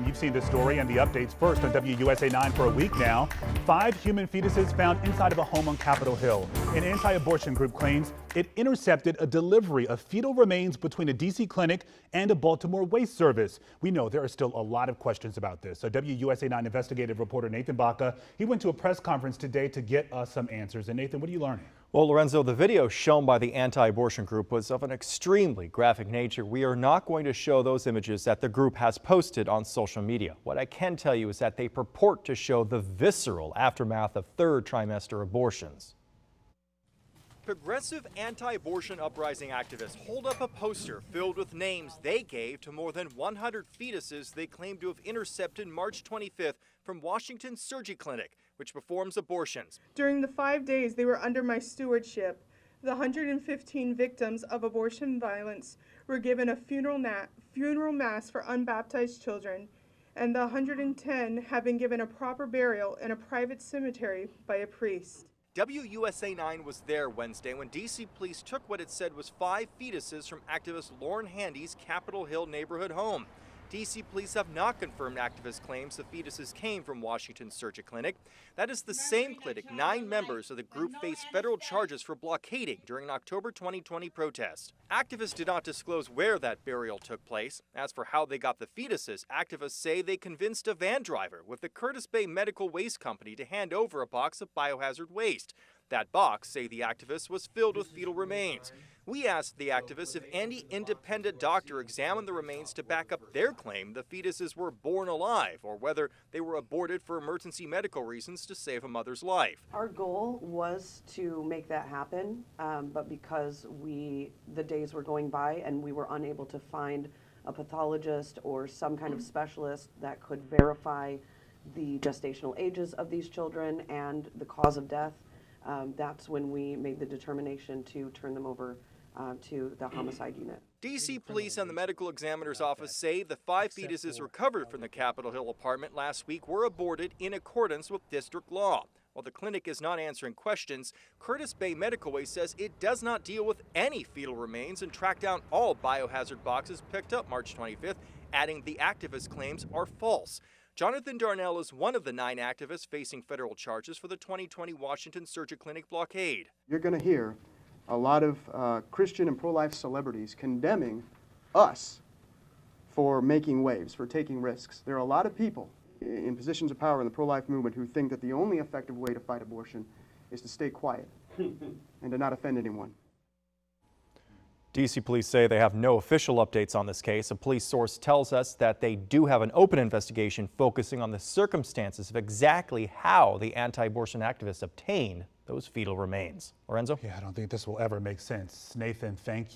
You've seen this story and the updates first on WUSA 9 for a week now. 5 human fetuses found inside of a home on Capitol Hill. An anti-abortion group claims it intercepted a delivery of fetal remains between a D.C. clinic and a Baltimore waste service. We know there are still a lot of questions about this. So WUSA 9 investigative reporter Nathan Baca, he went to a press conference today to get us some answers. And Nathan, what are you learning? Well, Lorenzo, the video shown by the anti-abortion group was of an extremely graphic nature. We are not going to show those images that the group has posted on social media. What I can tell you is that they purport to show the visceral aftermath of third trimester abortions. Progressive Anti-Abortion Uprising activists hold up a poster filled with names they gave to more than 100 fetuses they claim to have intercepted March 25th from Washington's Surgery Clinic, which performs abortions. During the 5 days they were under my stewardship, the 115 victims of abortion violence were given a funeral mass for unbaptized children, and the 110 have been given a proper burial in a private cemetery by a priest. WUSA 9 was there Wednesday when D.C. police took what it said was 5 fetuses from activist Lauren Handy's Capitol Hill neighborhood home. D.C. police have not confirmed activists' claims the fetuses came from Washington's Surgery Clinic. That is the same clinic 9 members of the group faced federal charges for blockading during an October 2020 protest. Activists did not disclose where that burial took place. As for how they got the fetuses, activists say they convinced a van driver with the Curtis Bay Medical Waste Company to hand over a box of biohazard waste. That box, say the activists, was filled with fetal remains. We asked the activists if any independent doctor examined the remains to back up their claim the fetuses were born alive, or whether they were aborted for emergency medical reasons to save a mother's life. Our goal was to make that happen, but because the days were going by and we were unable to find a pathologist or some kind of specialist that could verify the gestational ages of these children and the cause of death, that's when we made the determination to turn them over to the homicide unit. D.C. police and the medical examiner's office say the 5 fetuses recovered from the Capitol Hill apartment last week were aborted in accordance with district law. While the clinic is not answering questions, Curtis Bay Medical Waste says it does not deal with any fetal remains and tracked down all biohazard boxes picked up March 25th, adding the activist claims are false. Jonathan Darnell is one of the 9 activists facing federal charges for the 2020 Washington Surgery Clinic blockade. You're going to hear a lot of Christian and pro-life celebrities condemning us for making waves, for taking risks. There are a lot of people in positions of power in the pro-life movement who think that the only effective way to fight abortion is to stay quiet and to not offend anyone. D.C. police say they have no official updates on this case. A police source tells us that they do have an open investigation focusing on the circumstances of exactly how the anti-abortion activists obtained those fetal remains. Lorenzo? Yeah, I don't think this will ever make sense. Nathan, thank you.